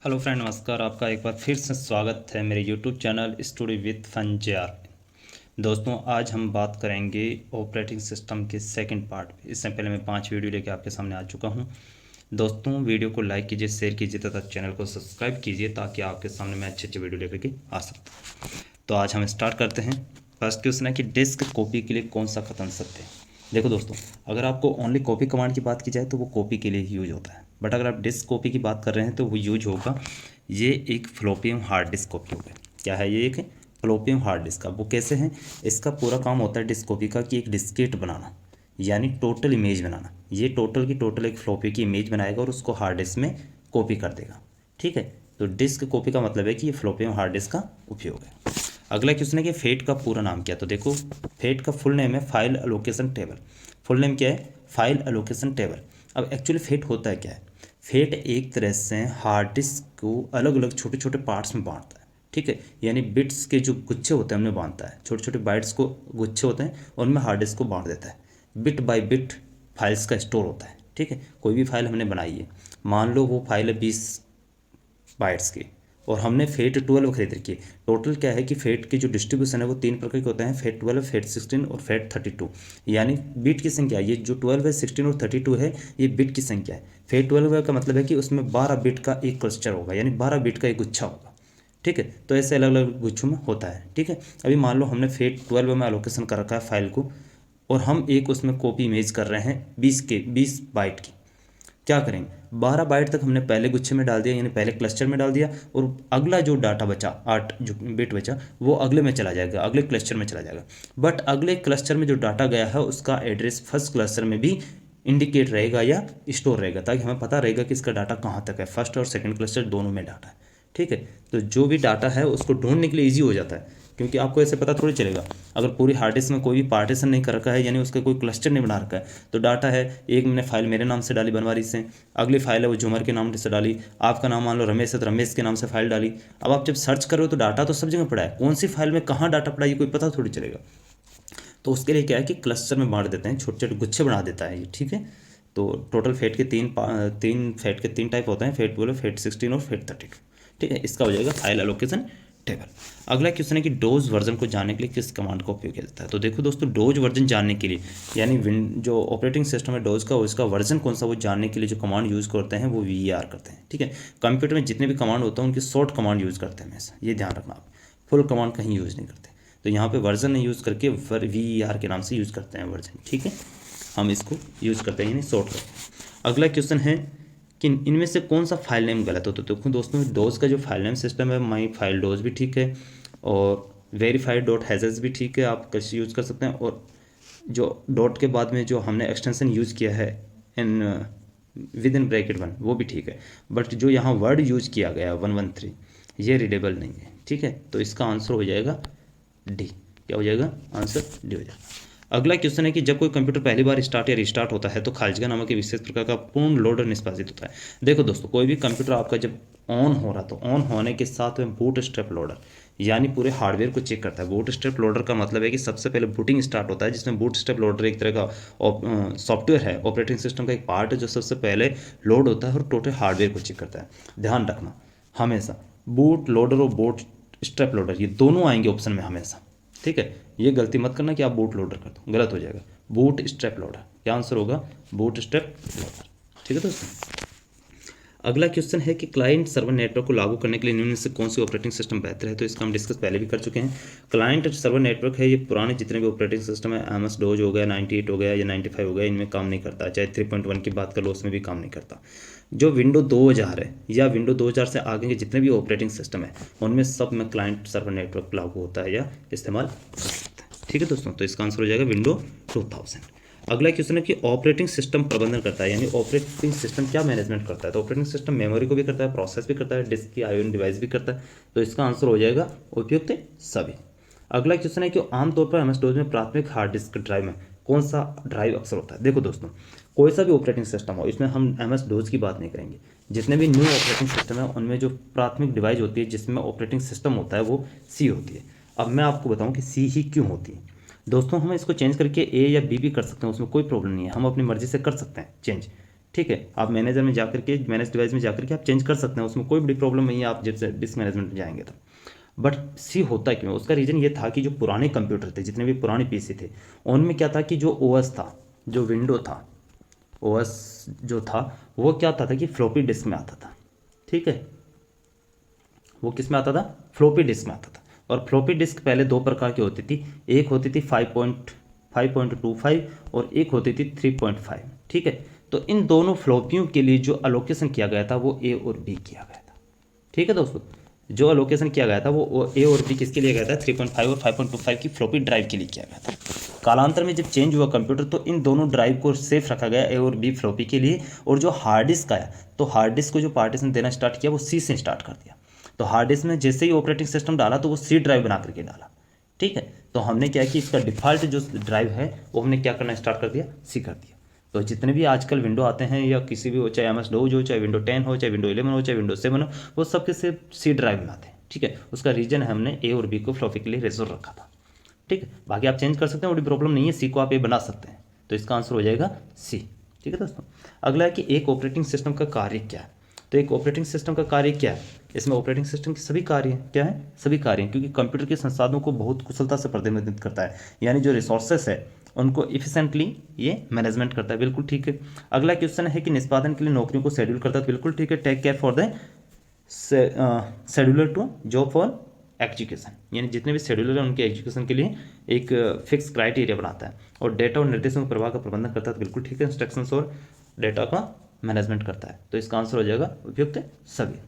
Hello friend, नमस्कार। आपका एक बार फिर से स्वागत है मेरे YouTube channel study with fun JR में। दोस्तों, आज हम बात करेंगे ऑपरेटिंग सिस्टम के सेकंड पार्ट पे। इससे पहले मैं 5 वीडियो लेके आपके सामने आ चुका हूं। दोस्तों, वीडियो को लाइक कीजिए, शेयर कीजिए तथा चैनल को सब्सक्राइब कीजिए ताकि आपके सामने मैं अच्छे अच्छे वीडियो लेकर के आ सकता हूँ। तो आज हम स्टार्ट करते हैं। फर्स्ट क्वेश्चन है कि डिस्क कॉपी के लिए कौन सा कथन सत्य है। देखो दोस्तों, अगर आपको ओनली कॉपी कमांड की बात की जाए तो वो कॉपी के लिए ही यूज होता है, बट अगर आप डिस्क कॉपी की बात कर रहे हैं तो वो यूज होगा, ये एक फ्लोपी हार्ड डिस्क कॉपी हो गया। क्या है ये? एक फ्लोपी हार्ड डिस्क का। वो कैसे है? इसका पूरा काम होता है डिस्क कॉपी का कि एक डिस्केट बनाना, यानी टोटल इमेज बनाना। ये टोटल की टोटल एक फ्लोपी की इमेज बनाएगा और उसको हार्ड डिस्क में कॉपी कर देगा। ठीक है, तो डिस्क कॉपी का मतलब है कि ये फ्लोपी हार्ड डिस्क का उपयोग है। अगला क्वेश्चन है कि फेट का पूरा नाम क्या है। तो देखो, फेट का फुल नेम है file allocation table. Full name क्या है? File allocation table. अब एक्चुअली फेट होता है क्या है? फेट एक तरह से हार्ड डिस्क को अलग अलग छोटे छोटे पार्ट्स में बांटता है। ठीक है, यानी बिट्स के जो गुच्छे होते हैं उनमें बांधता है। छोटे छोटे बाइट्स को गुच्छे होते हैं और उनमें हार्ड डिस्क को बांट देता है। बिट बाय बिट फाइल्स का स्टोर होता है। ठीक है, कोई भी फाइल हमने बनाई है, मान लो वो फाइल है 20 बाइट्स की और हमने फेट 12 खरीद रखी है। टोटल क्या है कि फेट की जो डिस्ट्रीब्यूशन है वो 3 प्रकार के होते हैं, फेट 12, फेट 16 और फेट 32। यानी बिट की संख्या, ये जो 12 है, 16 और 32 है, ये बिट की संख्या है। फेट 12 का मतलब है कि उसमें 12 बिट का एक क्लस्टर होगा, यानी 12 बिट का एक गुच्छा होगा। ठीक है, तो ऐसे अलग अलग गुच्छों में होता है। ठीक है, अभी मान लो हमने फेट 12 में एलोकेशन कर रखा है फाइल को और हम एक उसमें कॉपी इमेज कर रहे हैं 20 बाइट की। क्या करेंगे? 12 बाइट तक हमने पहले गुच्छे में डाल दिया, यानी पहले क्लस्टर में डाल दिया, और अगला जो डाटा बचा 8 जो बिट बचा वो अगले में चला जाएगा, अगले क्लस्टर में चला जाएगा। बट अगले क्लस्टर में जो डाटा गया है उसका एड्रेस फर्स्ट क्लस्टर में भी इंडिकेट रहेगा या स्टोर रहेगा, ताकि हमें पता रहेगा कि इसका डाटा कहाँ तक है। फर्स्ट और सेकंड क्लस्टर दोनों में डाटा है। ठीक है, तो जो भी डाटा है उसको ढूंढने के लिए ईजी हो जाता है, क्योंकि आपको ऐसे पता थोड़ी चलेगा। अगर पूरी हार्ड डिस्क में कोई भी पार्टीशन नहीं कर रखा है, यानी उसका कोई क्लस्टर नहीं बना रखा है, तो डाटा है, एक मैंने फाइल मेरे नाम से डाली बनवारी से, अगली फाइल है वो झूमर के नाम से डाली, आपका नाम मान लो रमेश है तो रमेश के नाम से फाइल डाली। अब आप जब सर्च कर रहे हो तो डाटा तो सब जगह पड़ा है, कौन सी फाइल में कहाँ डाटा पड़ा है ये कोई पता थोड़ी चलेगा। तो उसके लिए क्या है कि क्लस्टर में बांट देते हैं, छोटे छोटे गुच्छे बना देता है ये। ठीक है, तो टोटल फेट के तीन फेट के 3 टाइप होते हैं, फेट 12, फेट 16 और फेट 32। ठीक है, इसका हो जाएगा फाइल एलोकेशन टेबल। अगला क्वेश्चन है कि डोज वर्जन को जानने के लिए किस कमांड का उपयोग किया जाता है। तो देखो दोस्तों, डोज वर्जन जानने के लिए, यानी जो ऑपरेटिंग सिस्टम है डोज का, उसका वर्जन कौन सा वो जानने के लिए जो कमांड यूज़ करते हैं वो VER करते हैं। ठीक है, कंप्यूटर में जितने भी कमांड होते हैं उनकी शॉर्ट कमांड यूज़ करते हैं हमेशा, ये ध्यान रखना आप। फुल कमांड कहीं यूज़ नहीं करते। तो यहाँ पे वर्जन नहीं यूज़ करके VER के नाम से यूज़ करते हैं वर्जन। ठीक है, हम इसको यूज़ करते हैं, यानी शॉर्ट करते हैं। अगला क्वेश्चन है कि इनमें से कौन सा फाइल नेम गलत हो। तो देखो दोस्तों, डोज का जो फाइल नेम सिस्टम है, माई फाइल डोज भी ठीक है और वेरीफाइड डॉट हैजेस भी ठीक है, आप कैसे यूज़ कर सकते हैं। और जो डॉट के बाद में जो हमने एक्सटेंशन यूज़ किया है इन विद इन ब्रैकेट 1, वो भी ठीक है। बट जो यहाँ वर्ड यूज़ किया गया 113, ये रीडेबल नहीं है। ठीक है, तो इसका आंसर हो जाएगा डी। क्या हो जाएगा? आंसर डी हो जाएगा। अगला क्वेश्चन है कि जब कोई कंप्यूटर पहली बार स्टार्ट या रिस्टार्ट होता है तो खाली जगह नामक एक विशेष प्रकार का पूर्ण लोडर निष्पादित होता है। देखो दोस्तों, कोई भी कंप्यूटर आपका जब ऑन हो रहा, तो ऑन होने के साथ में बूट स्ट्रैप लोडर, यानी पूरे हार्डवेयर को चेक करता है। बूट स्ट्रैप लोडर का मतलब है कि सबसे पहले बूटिंग स्टार्ट होता है, जिसमें बूट स्ट्रैप लोडर एक तरह का सॉफ्टवेयर है, ऑपरेटिंग सिस्टम का एक पार्ट है जो सबसे पहले लोड होता है और टोटल हार्डवेयर को चेक करता है। ध्यान रखना, हमेशा बूट लोडर और बूट स्ट्रैप लोडर ये दोनों आएंगे ऑप्शन में हमेशा। ठीक है, ये गलती मत करना कि आप बूट लोडर कर दो, गलत हो जाएगा। बूट स्ट्रैप लोडर, क्या आंसर होगा? Boot strap loader. ठीक है दोस्तों, अगला क्वेश्चन है कि क्लाइंट सर्वर नेटवर्क को लागू करने के लिए निम्न से कौन सी ऑपरेटिंग सिस्टम बेहतर है। तो इसका हम डिस्कस पहले भी कर चुके हैं। क्लाइंट सर्वर नेटवर्क है, ये पुराने जितने भी ऑपरेटिंग सिस्टम है, MS डोज हो गया, 98 हो गया या 95 हो गया, इनमें काम नहीं करता। चाहे 3.1 की बात कर लो, उसमें भी काम नहीं करता। जो विंडो 2000 है या विंडो 2000 से आगे के जितने भी ऑपरेटिंग सिस्टम है, उनमें सब में क्लाइंट सर्वर नेटवर्क लागू होता है या इस्तेमाल कर सकते हैं। ठीक है दोस्तों, तो इसका आंसर हो जाएगा विंडो 2000। अगला क्वेश्चन है कि ऑपरेटिंग सिस्टम प्रबंधन करता है, यानी ऑपरेटिंग सिस्टम क्या मैनेजमेंट करता है। तो ऑपरेटिंग सिस्टम मेमोरी को भी करता है, प्रोसेस भी करता है, डिस्क की IO डिवाइस भी करता है। तो इसका आंसर हो जाएगा उपयुक्त सभी। अगला क्वेश्चन है कि आमतौर पर MS डोज में प्राथमिक हार्ड डिस्क ड्राइव में कौन सा ड्राइव अक्सर होता है। देखो दोस्तों, कोई सा भी ऑपरेटिंग सिस्टम हो, इसमें हम MS डोज की बात नहीं करेंगे। जितने भी न्यू ऑपरेटिंग सिस्टम है उनमें जो प्राथमिक डिवाइस होती है जिसमें ऑपरेटिंग सिस्टम होता है वो C होती है। अब मैं आपको बताऊं कि C ही क्यों होती है। दोस्तों, हम इसको चेंज करके A या B भी कर सकते हैं, उसमें कोई प्रॉब्लम नहीं है, हम अपनी मर्जी से कर सकते हैं चेंज। ठीक है, आप मैनेजर में जाकर के, मैनेज डिवाइस में जाकर के आप चेंज कर सकते हैं, उसमें कोई बड़ी प्रॉब्लम नहीं है आप जब से डिस्क मैनेजमेंट में जाएंगे तो। बट सी होता क्यों, उसका रीज़न ये था कि जो पुराने कंप्यूटर थे, जितने भी पुराने पीसी थे, उनमें क्या था कि जो ओएस था, जो विंडो था, ओएस जो था वो क्या आता था कि फ्लॉपी डिस्क में आता था। ठीक है, वो किस में आता था, फ्लॉपी डिस्क में आता था। और फ्लॉपी डिस्क पहले दो प्रकार की होती थी, एक होती थी 5.25 और एक होती थी 3.5। ठीक है, तो इन दोनों फ्लॉपियों के लिए जो अलोकेशन किया गया था वो ए और बी किया गया था। ठीक है दोस्तों, जो अलोकेशन किया गया था वो ए और बी किसके लिए गया था, 3.5 और 5.25 की फ्लॉपी ड्राइव के लिए किया गया था। कालांतर में जब चेंज हुआ कंप्यूटर तो इन दोनों ड्राइव को सेफ रखा गया, ए और बी फ्लॉपी के लिए। और जो हार्ड डिस्क आया तो हार्ड डिस्क को जो पार्टीशन देना स्टार्ट किया वो सी से स्टार्ट कर दिया। तो हार्ड डिस्क में जैसे ही ऑपरेटिंग सिस्टम डाला तो वो सी ड्राइव बना करके डाला। ठीक है, तो हमने क्या कि इसका डिफ़ॉल्ट जो ड्राइव है वो हमने क्या करना स्टार्ट कर दिया, सी कर दिया। तो जितने भी आजकल विंडो आते हैं या किसी भी हो, चाहे एम एस डोज हो, चाहे विंडो 10 हो, चाहे विंडो 11 हो, चाहे विंडो 7 हो, वो सबके सिर्फ सी ड्राइव बनाते हैं। ठीक है, उसका रीजन है हमने ए और बी को फ्लॉपी के लिए रिजर्व रखा था। ठीक है, बाकी आप चेंज कर सकते हैं, बड़ी प्रॉब्लम नहीं है, सी को आप ए बना सकते हैं। तो इसका आंसर हो जाएगा सी। ठीक है दोस्तों, अगला है कि एक ऑपरेटिंग सिस्टम का कार्य क्या है। तो एक ऑपरेटिंग सिस्टम का कार्य क्या है, इसमें ऑपरेटिंग सिस्टम के सभी कार्य हैं, क्या है, सभी कार्य हैं, क्योंकि कंप्यूटर के संसाधनों को बहुत कुशलता से प्रतिनिधित्व करता है, यानी जो रिसोर्सेस है उनको इफिशेंटली ये मैनेजमेंट करता है। बिल्कुल ठीक है। अगला क्वेश्चन है कि निष्पादन के लिए नौकरियों को शेड्यूल करता है। बिल्कुल ठीक है। Take care for the scheduler to job for execution, यानी जितने भी शेड्यूलर हैं उनके एग्जीक्यूशन के लिए एक फिक्स क्राइटेरिया बनाता है। और डेटा और निर्देशों के प्रवाह का प्रबंधन करता है। तो बिल्कुल ठीक है, इंस्ट्रक्शंस और डेटा का मैनेजमेंट करता है। तो इसका आंसर हो जाएगा उपयुक्त सभी।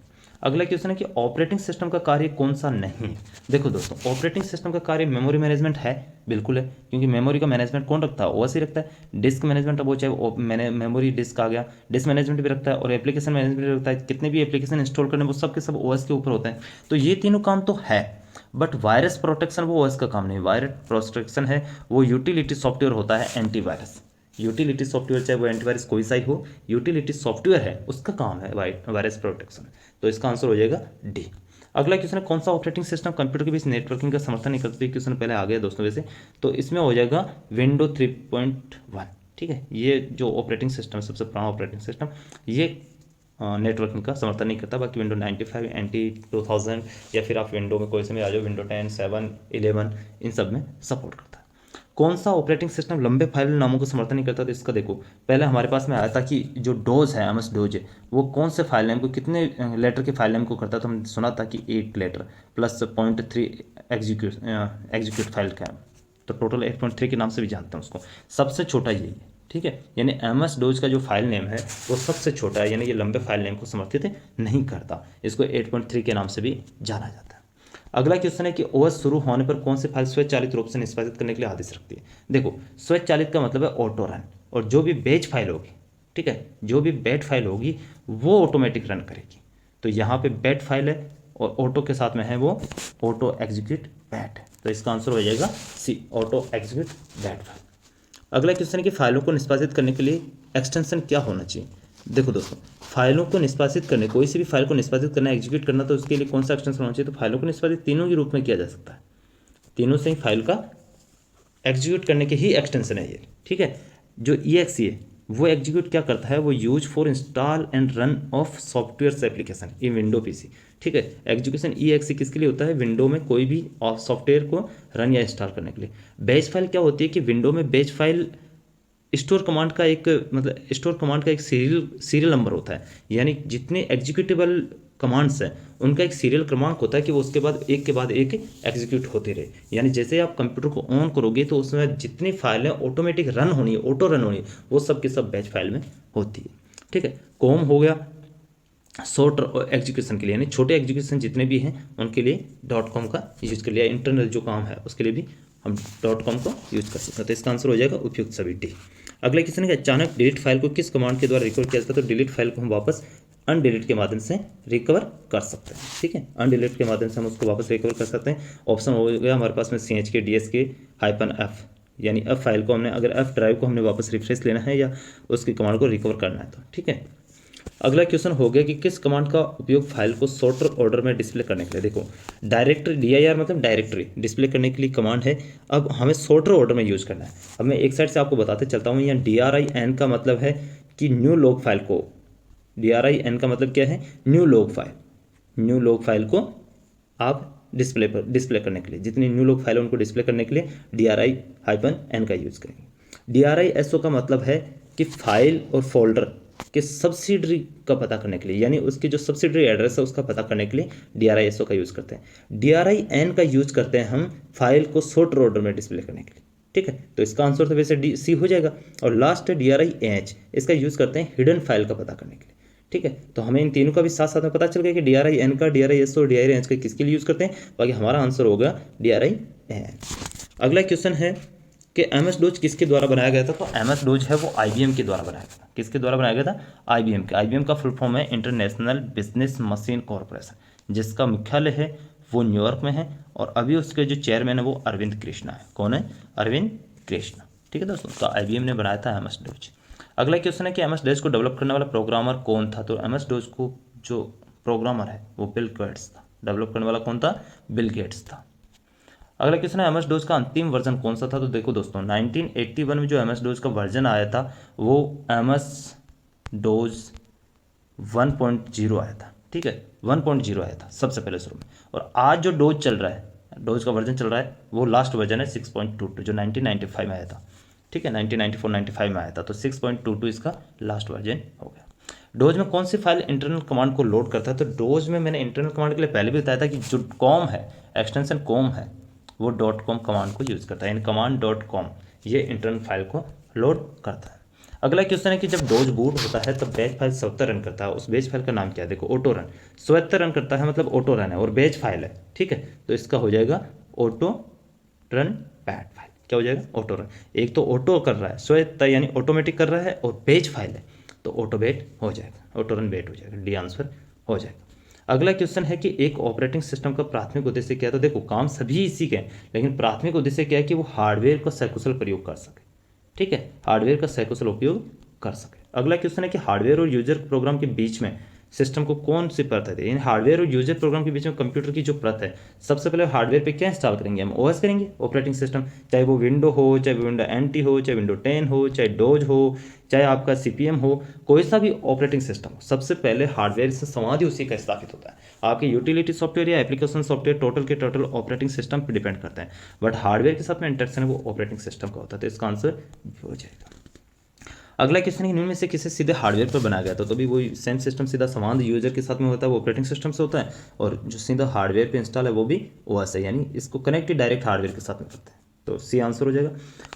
अगला क्वेश्चन है कि ऑपरेटिंग सिस्टम का कार्य कौन सा नहीं है। देखो दोस्तों, ऑपरेटिंग सिस्टम का कार्य मेमोरी मैनेजमेंट है, बिल्कुल है, क्योंकि मेमोरी का मैनेजमेंट कौन रखता है, ओएस ही रखता है। डिस्क मैनेजमेंट अब वो चाहे मेमोरी डिस्क आ गया, डिस्क मैनेजमेंट भी रखता है और एप्लीकेशन मैनेजमेंट भी रखता है। कितने भी एप्लीकेशन इंस्टॉल करने वो सब के सब ओएस के ऊपर होते हैं। तो ये तीनों काम तो है, बट वायरस प्रोटेक्शन वो ओएस का काम नहीं। वायरस प्रोटेक्शन है वो यूटिलिटी सॉफ्टवेयर होता है, एंटीवायरस। यूटिलिटी सॉफ्टवेयर चाहे वो एंटीवायरस कोई सा ही हो, यूटिलिटी सॉफ्टवेयर है उसका काम है वायरस प्रोटेक्शन। तो इसका आंसर हो जाएगा डी। अगला क्वेश्चन है कौन सा ऑपरेटिंग सिस्टम कंप्यूटर के बीच नेटवर्किंग का समर्थन नहीं करती। क्वेश्चन पहले आ गया दोस्तों वैसे, तो इसमें हो जाएगा विंडो 3.1। ठीक है, ये जो ऑपरेटिंग सिस्टम है सबसे पुराना ऑपरेटिंग सिस्टम, ये नेटवर्किंग का समर्थन नहीं करता। बाकी विंडो 95, एंटी 2000 या फिर आप विंडो में कोई से में आ जाओ, विंडो 10, 7, 11 इन सब में सपोर्ट करता है। कौन सा ऑपरेटिंग सिस्टम लंबे फाइल नामों को समर्थन नहीं करता। तो इसका देखो, पहले हमारे पास में आया था कि जो डोज है, एमएस डोज है, वो कौन से फाइल नेम को, कितने लेटर के फाइल नेम को करता है। तो हमने सुना था कि 8 लेटर प्लस 0.3 एग्जीक्यूट फाइल का, तो टोटल 8.3 के नाम से भी जानते हैं उसको। सबसे छोटा यही है। ठीक है, यानी एमएस डोज का जो फाइल नेम है वो सबसे छोटा है, यानी ये लंबे फाइल नेम को समर्थित नहीं करता। इसको 8.3 के नाम से भी जाना जाता है। अगला क्वेश्चन है कि ओएस शुरू होने पर कौन सी फाइल स्वचालित रूप से निष्पादित करने के लिए आदेश रखती है। देखो, स्वचालित का मतलब है ऑटो रन, और जो भी बैच फाइल होगी, ठीक है, जो भी बैच फाइल होगी वो ऑटोमेटिक रन करेगी। तो यहाँ पे बैच फाइल है और ऑटो के साथ में है वो ऑटो एग्जीक्यूट बैट। तो इसका आंसर हो जाएगा सी, ऑटो एग्जीक्यूट बैट फाइल। अगला क्वेश्चन है कि फाइलों को निष्पादित करने के लिए एक्सटेंशन क्या होना चाहिए। देखो दोस्तों, फाइलों को निष्पादित करने, कोई सी भी फाइल को निष्पादित करना, एग्जीक्यूट करना, तो उसके लिए कौन सा एक्सटेंशन होना चाहिए। तो फाइलों को निष्पादित तीनों के रूप में किया जा सकता है, तीनों से ही फाइल का एग्जीक्यूट करने के ही एक्सटेंशन है ये। ठीक है, जो EXE है वो एग्जीक्यूट क्या करता है, वो use for install and run of software application in window PC। ठीक है, एग्जीक्यूशन EXE किसके लिए होता है, विंडो में कोई भी सॉफ्टवेयर को रन या इंस्टॉल करने के लिए। बैच फाइल क्या होती है कि विंडो में बैच फाइल स्टोर कमांड का एक, मतलब स्टोर कमांड का एक सीरियल नंबर होता है, यानी जितने एग्जीक्यूटेबल कमांड्स हैं उनका एक सीरियल क्रमांक होता है कि वो उसके बाद एक एग्जीक्यूट होते रहे। यानी जैसे आप कंप्यूटर को ऑन करोगे तो उसमें जितनी फाइलें ऑटोमेटिक रन होनी है, ऑटो रन होनी है, वो सब की सब बैच फाइल में होती है। ठीक है, कॉम हो गया शॉर्ट एग्जीक्यूशन के लिए, यानी छोटे एग्जीक्यूशन जितने भी हैं उनके लिए .com का यूज कर लिया। इंटरनल जो काम है उसके लिए भी हम .com को यूज कर सकते हैं। तो इसका आंसर हो जाएगा उपयुक्त सभी डी। अगला क्वेश्चन है कि अचानक डिलीट फाइल को किस कमांड के द्वारा रिकवर किया जाता है। तो डिलीट फाइल को हम वापस अनडिलीट के माध्यम से रिकवर कर सकते हैं। ठीक है, अनडिलीट के माध्यम से हम उसको वापस रिकवर कर सकते हैं। ऑप्शन हो गया हमारे पास में CHK-DSK-F, यानी F फाइल को हमने, अगर F ड्राइव को हमने वापस रिफ्रेश लेना है या उसकी कमांड को रिकवर करना है तो। ठीक है, अगला क्वेश्चन हो गया कि किस कमांड का उपयोग फाइल को सॉर्टर ऑर्डर में डिस्प्ले करने के लिए। देखो, डायरेक्टरी DIR मतलब डायरेक्टरी डिस्प्ले करने के लिए कमांड है। अब हमें सॉर्टर ऑर्डर में यूज करना है। अब मैं एक साइड से आपको बताते चलता हूँ। यहाँ DRIN का मतलब है कि न्यू लॉग फाइल को, DRIN का मतलब क्या है, new log file, new log file को आप डिस्प्ले करने के लिए, जितनी न्यू लॉग फाइल है उनको डिस्प्ले करने के लिए DRI-N का यूज़ करेंगे। DRISO का मतलब है कि फाइल और फोल्डर के सब्सिडरी का पता करने के लिए, यानी उसकी जो सब्सिडरी एड्रेस है उसका पता करने के लिए DRISO का यूज़ करते हैं। DRIN का यूज़ करते हैं हम फाइल को सॉर्ट ऑर्डर में डिस्प्ले करने के लिए, ठीक है। तो इसका आंसर तो वैसे C हो जाएगा। और लास्ट है DRIH, इसका यूज़ करते हैं हिडन फाइल का पता करने के लिए, ठीक है। तो हमें इन तीनों का भी साथ साथ में पता चल गया कि DRIN का, DRISO और DRIH का किसके लिए यूज़ करते हैं। बाकी हमारा आंसर होगा DRIN। अगला क्वेश्चन है कि MS DOS किसके द्वारा बनाया गया था। तो MS DOS है वो IBM के द्वारा बनाया गया था। किसके द्वारा बनाया गया था, IBM के। IBM का फुल फॉर्म है इंटरनेशनल बिजनेस मशीन कॉरपोरेशन, जिसका मुख्यालय है वो न्यूयॉर्क में है, और अभी उसके जो चेयरमैन है वो अरविंद कृष्णा है। कौन है, अरविंद कृष्णा, ठीक है दोस्तों। तो IBM ने बनाया था MS DOS। अगला क्वेश्चन है कि MS DOS को डेवलप करने वाला प्रोग्रामर कौन था। तो MS DOS को जो प्रोग्रामर है वो बिल गेट्स था। डेवलप करने वाला कौन था, बिल गेट्स था। अगला क्वेश्चन है MS DOS का अंतिम वर्जन कौन सा था। तो देखो दोस्तों 1981 में जो MS DOS का वर्जन आया था वो MS DOS 1.0 आया था, ठीक है, 1.0 आया था सबसे पहले शुरू में। और आज जो डोज चल रहा है, डोज का वर्जन चल रहा है, वो लास्ट वर्जन है 6.22 जो 1995 में आया था, ठीक है, 1994-95 में आया था। तो 6.22 इसका लास्ट वर्जन हो गया। डोज में कौन सी फाइल इंटरनल कमांड को लोड करता है। तो डोज में मैंने इंटरनल कमांड के लिए पहले भी बताया था कि जो कॉम है, एक्सटेंशन कॉम है, वो .com कमांड को यूज़ करता है, यानी कमांड .com ये इंटरनल फाइल को लोड करता है। अगला क्वेश्चन है कि जब डोज बूट होता है तब बैच फाइल स्वतः रन करता है, उस बैच फाइल का नाम क्या है। देखो ऑटो रन, स्वतः रन करता है मतलब ऑटो रन है, और बैच फाइल है, ठीक है। तो इसका हो जाएगा ऑटो रन बैट फाइल। क्या हो जाएगा, ऑटो रन। एक तो ऑटो कर रहा है, स्वतः यानी ऑटोमेटिक कर रहा है, और बैच फाइल है तो ऑटो बैट हो जाएगा, ऑटो रन बैट हो जाएगा, डी आंसर हो जाएगा। अगला क्वेश्चन है कि एक ऑपरेटिंग सिस्टम का प्राथमिक उद्देश्य क्या है। तो देखो काम सभी इसी के हैं, लेकिन प्राथमिक उद्देश्य क्या है कि वो हार्डवेयर का सकुशल प्रयोग कर सके, ठीक है, हार्डवेयर का सकुशल उपयोग कर सके। अगला क्वेश्चन है कि हार्डवेयर और यूजर प्रोग्राम के बीच में सिस्टम को कौन सी परत है। यानी हार्डवेयर और यूजर प्रोग्राम के बीच में कंप्यूटर की जो परत है, सबसे पहले हार्डवेयर पे क्या इंस्टॉल करेंगे, हम OS करेंगे, ऑपरेटिंग सिस्टम, चाहे वो विंडो हो, चाहे विंडो NT हो, चाहे विंडो 10 हो, चाहे डोज हो, चाहे आपका CPM हो, कोई सा भी ऑपरेटिंग सिस्टम हो, सबसे पहले हार्डवेयर से संवाद ही उसी का स्थापित होता है। आपके यूटिलिटी सॉफ्टवेयर या एप्लीकेशन सॉफ्टवेयर टोटल के टोटल ऑपरेटिंग सिस्टम पर डिपेंड करते हैं, बट हार्डवेयर के साथ में इंटरेक्शन है वो ऑपरेटिंग सिस्टम का होता है। तो इसका आंसर हो जाएगा। अगला क्वेश्चन है इनमें में से किसे सीधे हार्डवेयर पर बनाया गया था। तो भी वही सेम सिस्टम सीधा संवाद यूजर के साथ में होता है, वो ऑपरेटिंग सिस्टम से होता है, और जो सीधा हार्डवेयर पे इंस्टॉल है वो भी OS है, यानी इसको कनेक्टेड डायरेक्ट हार्डवेयर के साथ में करते हैं। तो C आंसर हो जाएगा।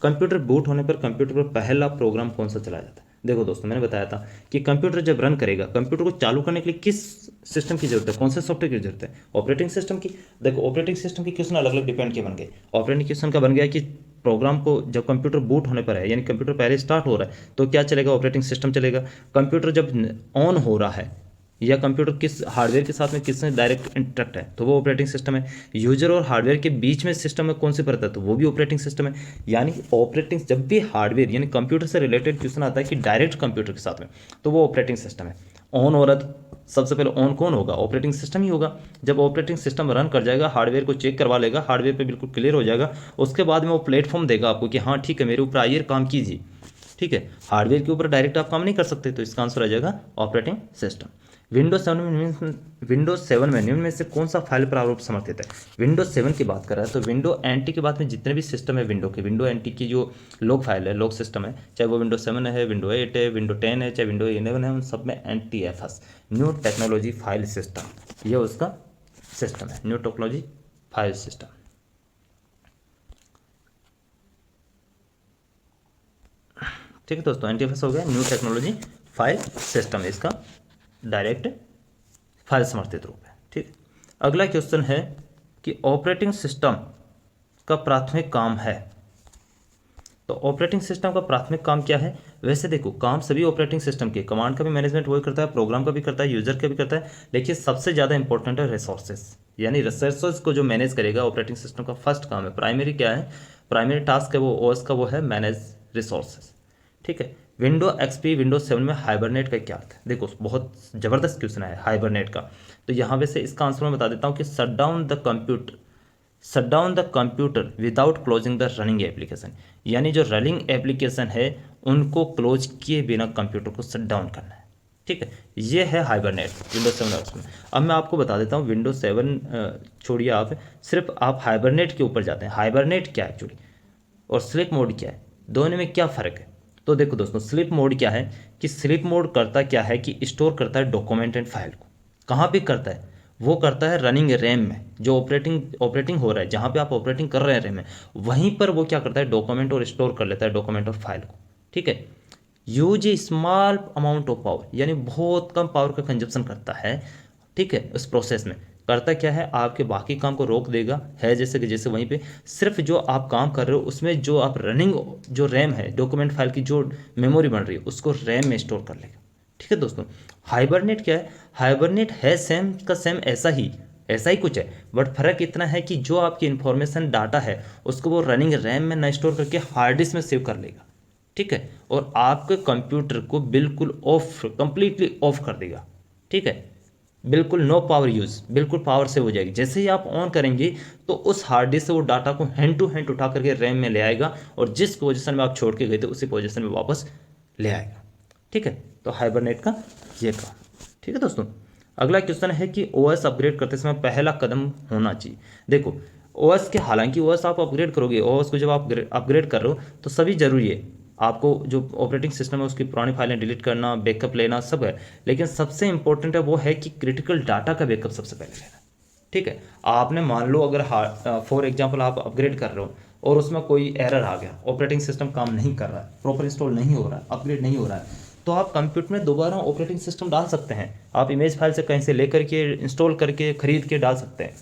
कंप्यूटर बूट होने पर कंप्यूटर पर पहला प्रोग्राम कौन सा चलाया जाता है। देखो दोस्तों मैंने बताया था कि कंप्यूटर जब रन करेगा, कंप्यूटर को चालू करने के लिए किस सिस्टम की जरूरत है, कौन से सॉफ्टवेयर की जरूरत है, ऑपरेटिंग सिस्टम की। देखो ऑपरेटिंग सिस्टम की क्वेश्चन अलग अलग डिपेंड के बन गए। ऑपरेटिंग क्वेश्चन का बन गया कि प्रोग्राम को जब कंप्यूटर बूट होने पर है, यानी कंप्यूटर पहले स्टार्ट हो रहा है तो क्या चलेगा, ऑपरेटिंग सिस्टम चलेगा। कंप्यूटर जब ऑन हो रहा है या कंप्यूटर किस हार्डवेयर के साथ में किससे डायरेक्ट इंटरेक्ट है तो वो ऑपरेटिंग सिस्टम है। यूजर और हार्डवेयर के बीच में सिस्टम में कौन सी परत है तो वो भी ऑपरेटिंग सिस्टम है। यानी ऑपरेटिंग जब भी हार्डवेयर यानी कंप्यूटर से रिलेटेड क्वेश्चन आता है कि डायरेक्ट कंप्यूटर के साथ में, तो वो ऑपरेटिंग सिस्टम है। ऑन हो रहा तो सबसे पहले ऑन कौन होगा, ऑपरेटिंग सिस्टम ही होगा। जब ऑपरेटिंग सिस्टम रन कर जाएगा, हार्डवेयर को चेक करवा लेगा, हार्डवेयर पे बिल्कुल क्लियर हो जाएगा, उसके बाद में वो प्लेटफॉर्म देगा आपको कि हाँ ठीक है मेरे ऊपर आइए काम कीजिए, ठीक है। हार्डवेयर के ऊपर डायरेक्ट आप काम नहीं कर सकते, तो इसका आंसर आ जाएगा ऑपरेटिंग सिस्टम। विंडोज 7 में निम्न में से कौन सा फाइल प्रारूप समर्थित है। विंडोज 7 की बात कर रहा है तो विंडो NT के बाद में जितने भी सिस्टम है विंडो के, विंडो NT की जो लॉग फाइल है, लॉग सिस्टम है, चाहे वो विंडो 7 है, विंडो 8 है, विंडो 10 है, चाहे विंडो 11 है, उन सब में NTFS new technology file system, ये उसका सिस्टम है, न्यू टेक्नोलॉजी फाइल सिस्टम। ठीक है दोस्तों, NTFS हो गया न्यू टेक्नोलॉजी फाइल सिस्टम, इसका डायरेक्ट फाइल समर्थित रूप है, ठीक। अगला क्वेश्चन है कि ऑपरेटिंग सिस्टम का प्राथमिक काम है। तो ऑपरेटिंग सिस्टम का प्राथमिक काम क्या है। वैसे देखो काम सभी ऑपरेटिंग सिस्टम के, कमांड का भी मैनेजमेंट वही करता है, प्रोग्राम का भी करता है, यूजर का भी करता है, लेकिन सबसे ज़्यादा इंपॉर्टेंट है रिसोर्सेज, यानी रिसोर्सेज को जो मैनेज करेगा ऑपरेटिंग सिस्टम का फर्स्ट काम है। प्राइमरी क्या है, प्राइमरी टास्क है वो OS का, वो है मैनेज रिसोर्सेज, ठीक है। विंडो XP विंडोज 7 में हाइबरनेट का क्या अर्थ है। देखो बहुत ज़बरदस्त क्वेश्चन है हाइबरनेट का। तो यहाँ पे से इसका आंसर मैं बता देता हूँ कि shut down the computer shut down the computer without closing the running application, यानी जो रनिंग एप्लीकेशन है उनको क्लोज किए बिना कंप्यूटर को शट डाउन करना है। ठीक है, ये है हाइबरनेट विंडोज 7 OS में। अब मैं आपको बता देता हूँ विंडोज 7 छोड़िए आप, सिर्फ आप हाइबरनेट के ऊपर जाते हैं। हाइबरनेट क्या है एक्चुअली और स्लीप मोड क्या है, दोनों में क्या फ़र्क है। तो देखो दोस्तों, स्लीप मोड क्या है कि स्लीप मोड करता क्या है कि स्टोर करता है डॉक्यूमेंट एंड फाइल को। कहाँ पे करता है, वो करता है रनिंग रैम में, जो ऑपरेटिंग हो रहा है, जहाँ पे आप ऑपरेटिंग कर रहे हैं रैम में, वहीं पर वो क्या करता है डॉक्यूमेंट और स्टोर कर लेता है डॉक्यूमेंट और फाइल को। ठीक है, use A small amount of power, यानी बहुत कम पावर का कंजप्शन करता है। ठीक है, उस प्रोसेस में करता क्या है, आपके बाकी काम को रोक देगा, है जैसे कि जैसे वहीं पे सिर्फ जो आप काम कर रहे हो उसमें जो आप रनिंग जो रैम है डॉक्यूमेंट फाइल की जो मेमोरी बन रही है उसको रैम में स्टोर कर लेगा। ठीक है दोस्तों, हाइबरनेट क्या है, हाइबरनेट है सेम का सेम ऐसा ही कुछ है, बट फर्क इतना है कि जो आपकी इंफॉर्मेशन डाटा है उसको वो रनिंग रैम में न स्टोर करके हार्ड डिस्क में सेव कर लेगा। ठीक है, और आपके कंप्यूटर को बिल्कुल ऑफ, कंप्लीटली ऑफ कर देगा। ठीक है, बिल्कुल नो पावर यूज़, बिल्कुल पावर सेव हो जाएगी। जैसे ही आप ऑन करेंगे तो उस हार्ड डिस्क से वो डाटा को हैंड टू हैंड उठा करके रैम में ले आएगा और जिस पोजीशन में आप छोड़ के गए थे उसी पोजीशन में वापस ले आएगा। ठीक है, तो हाइबरनेट का ये काम। ठीक है दोस्तों, अगला क्वेश्चन है कि ओएस अपग्रेड करते समय पहला कदम होना चाहिए। देखो ओएस के, हालांकि ओएस आप अपग्रेड करोगे, ओएस को जब आप अपग्रेड कर रहे हो तो सभी जरूरी है, आपको जो ऑपरेटिंग सिस्टम है उसकी पुरानी फाइलें डिलीट करना, बैकअप लेना, सब है। लेकिन सबसे इंपॉर्टेंट है वो है कि क्रिटिकल डाटा का बैकअप सबसे पहले लेना। ठीक है, आपने मान लो अगर फॉर एग्जांपल आप अपग्रेड कर रहे हो और उसमें कोई एरर आ गया, ऑपरेटिंग सिस्टम काम नहीं कर रहा है, प्रॉपर इंस्टॉल नहीं हो रहा है, अपग्रेड नहीं हो रहा है, तो आप कंप्यूटर में दोबारा ऑपरेटिंग सिस्टम डाल सकते हैं। आप इमेज फाइल से कहीं से लेकर के इंस्टॉल करके खरीद के डाल सकते हैं।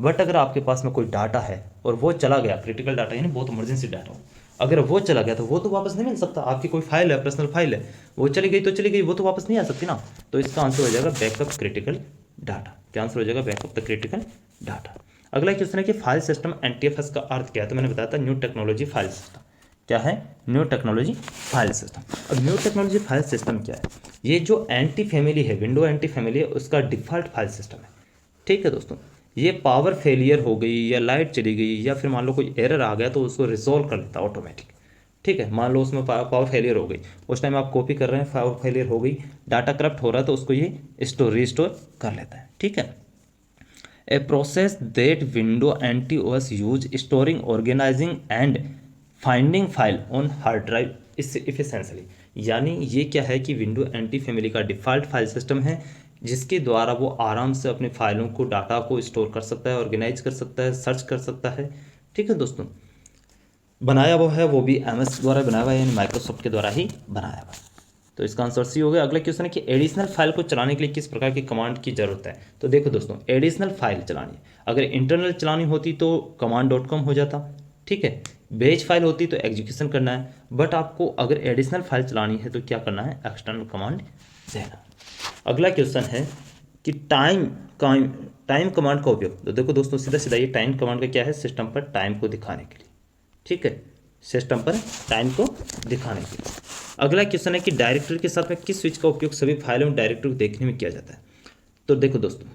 बट अगर आपके पास में कोई डाटा है और वो चला गया, क्रिटिकल डाटा यानी बहुत इमरजेंसी डाटा हो, अगर वो चला गया तो वो तो वापस नहीं मिल सकता। आपकी कोई फाइल है, पर्सनल फाइल है, वो चली गई तो चली गई, वो तो वापस नहीं आ सकती ना। तो इसका आंसर हो जाएगा बैकअप क्रिटिकल डाटा। क्या आंसर हो जाएगा, बैकअप द क्रिटिकल डाटा। अगला क्वेश्चन है कि फाइल सिस्टम NTFS का अर्थ क्या है, तो मैंने बताया था न्यू टेक्नोलॉजी फाइल सिस्टम। क्या है, न्यू टेक्नोलॉजी फाइल सिस्टम। अब न्यू टेक्नोलॉजी फाइल सिस्टम क्या है, ये जो एंटी फैमिली है, विंडो एंटी फैमिली है, उसका डिफ़ॉल्ट फाइल सिस्टम है। ठीक है दोस्तों, ये पावर फेलियर हो गई या लाइट चली गई या फिर मान लो कोई एरर आ गया तो उसको रिजॉल्व कर लेता है ऑटोमेटिक। ठीक है, मान लो उसमें पावर फेलियर हो गई, उस टाइम आप कॉपी कर रहे हैं, पावर फेलियर हो गई, डाटा करप्ट हो रहा है, तो उसको ये रिस्टोर कर लेता है। ठीक है, a process that window NT OS use storing, organising and finding file on hard drive efficiently, यानी ये क्या है कि विंडो एंटी फैमिली का डिफ़ॉल्ट फाइल सिस्टम है जिसके द्वारा वो आराम से अपने फाइलों को, डाटा को स्टोर कर सकता है, ऑर्गेनाइज कर सकता है, सर्च कर सकता है। ठीक है दोस्तों, बनाया हुआ है वो भी MS द्वारा बनाया हुआ है, यानी माइक्रोसॉफ्ट के द्वारा ही बनाया हुआ है। तो इसका आंसर सी हो गया। अगला क्वेश्चन है कि एडिशनल फाइल को चलाने के लिए किस प्रकार की कमांड की जरूरत है। तो देखो दोस्तों, एडिशनल फाइल चलानी है, अगर इंटरनल चलानी होती तो command.com हो जाता। ठीक है, बेज फाइल होती तो एग्जीक्यूशन करना है, बट आपको अगर एडिशनल फाइल चलानी है तो क्या करना है, एक्सटर्नल कमांड देना। अगला क्वेश्चन है कि टाइम कमांड का उपयोग। तो देखो दोस्तों, सीधा सीधा ये टाइम कमांड का क्या है, सिस्टम पर टाइम को दिखाने के लिए। ठीक है, सिस्टम पर टाइम को दिखाने के लिए। अगला क्वेश्चन है कि डायरेक्टरी के साथ में किस स्विच का उपयोग सभी फाइलों में डायरेक्टरी को देखने में किया जाता है। तो देखो दोस्तों,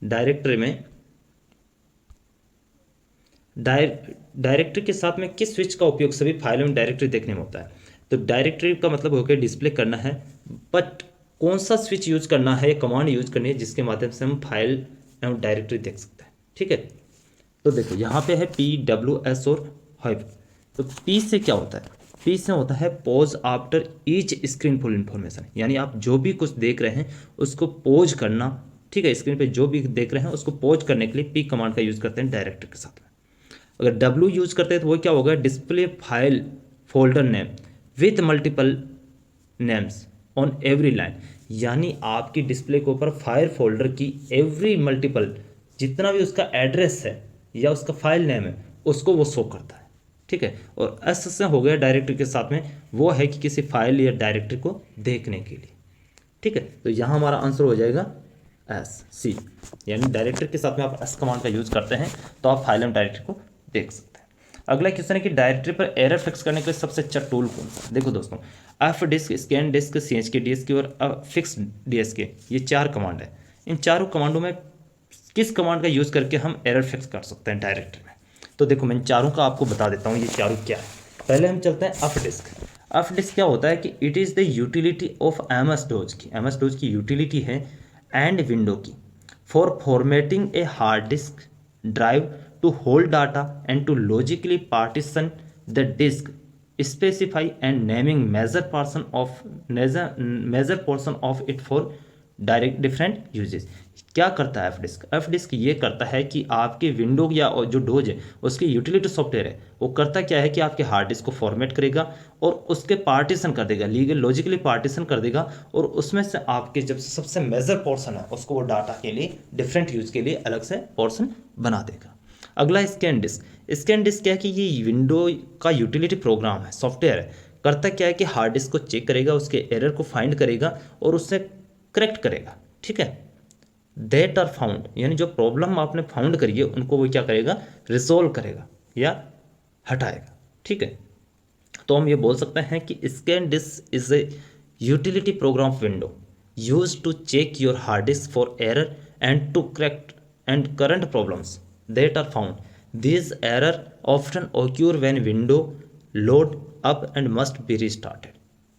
डायरेक्टरी में डायरेक्टरी के साथ में किस स्विच का उपयोग सभी फाइलों में डायरेक्टरी देखने में होता है। तो डायरेक्टरी का मतलब हो गया डिस्प्ले करना है, बट कौन सा स्विच यूज करना है, कमांड यूज करनी है जिसके माध्यम से हम फाइल एवं डायरेक्टरी देख सकते हैं। ठीक है, तो देखो यहाँ पे है PWS और हाइप। तो P से क्या होता है, P से होता है pause after each screen full information, यानी आप जो भी कुछ देख रहे हैं उसको पॉज करना। ठीक है, स्क्रीन पे जो भी देख रहे हैं उसको पॉज करने के लिए P कमांड का यूज़ करते हैं डायरेक्टरी के साथ में। अगर W यूज़ करते हैं तो वो क्या होगा, display file folder name with multiple names on every line, यानी आपकी डिस्प्ले के ऊपर फाइल फोल्डर की एवरी मल्टीपल, जितना भी उसका एड्रेस है या उसका फाइल नेम है उसको वो शो करता है। ठीक है, और एस से हो गया डायरेक्टरी के साथ में, वो है कि किसी फाइल या डायरेक्टरी को देखने के लिए। ठीक है, तो यहाँ हमारा आंसर हो जाएगा SC, यानी डायरेक्टरी के साथ में आप S कमांड का यूज करते हैं तो आप फाइल एंड डायरेक्टरी को देख सकते हैं। अगला क्वेश्चन है कि डायरेक्टरी पर एरर फिक्स करने के लिए सबसे अच्छा टूल कौन सा। देखो दोस्तों, F disk, scan disk, CHK DSK और फिक्स DSK, ये 4 कमांड है। इन चारों कमांडों में किस कमांड का यूज़ करके हम एरर फिक्स कर सकते हैं डायरेक्टरी में। तो देखो मैं चारों का आपको बता देता हूँ ये चारों क्या है। पहले हम चलते हैं अफ डिस्क। अफ डिस्क क्या होता है कि it is the utility of MS DOS की, एमएस डोज की यूटिलिटी है एंड विंडो की for formatting a hard disk drive to hold data and to logically partition the disk specify and naming major portion of it for direct different uses. क्या करता है F disc? F disc ये करता है कि आपके window या जो डोज है उसकी यूटिलिटी सॉफ्टवेयर है वो करता क्या है कि आपके हार्ड डिस्क को फॉर्मेट करेगा और उसके पार्टीशन कर देगा, लीगल लॉजिकली पार्टीशन कर देगा और उसमें से आपके जब सबसे मेजर पोर्शन है उसको वो डाटा के लिए डिफरेंट यूज के लिए अलग से पोर्शन बना देगा। अगला स्कैन डिस्क। स्कैन डिस्क क्या है कि ये विंडो का यूटिलिटी प्रोग्राम है, सॉफ्टवेयर है। करता क्या है कि हार्ड डिस्क को चेक करेगा, उसके एरर को फाइंड करेगा और उससे करेक्ट करेगा। ठीक है, दैट आर फाउंड, यानी जो प्रॉब्लम आपने फाउंड करी है उनको वो क्या करेगा, रिजोल्व करेगा या हटाएगा। ठीक है, तो हम ये बोल सकते हैं कि scan disk is a utility program of window use to check your hard disk for error and to correct and current problems that are found. This error often occur when window load up and must be restarted.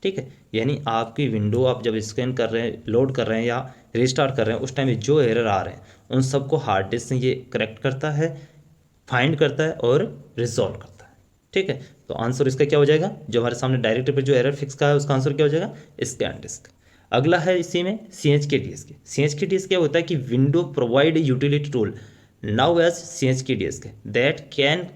ठीक है, यानी आपकी window आप जब scan कर रहे हैं, load कर रहे हैं या रिस्टार्ट कर रहे हैं, उस टाइम में जो एरर आ रहे हैं उन सबको हार्ड डिस्क ये करेक्ट करता है, फाइंड करता है और रिजॉल्व करता है। ठीक है, तो आंसर इसका क्या हो जाएगा, जो हमारे सामने डायरेक्टरी पर जो एरर फिक्स का है उसका आंसर क्या हो जाएगा, स्कैन डिस्क। अगला है इसी में CHK-DSK। CHK-DSK क्या होता है कि window provide utility tool now as CHK-DSK that can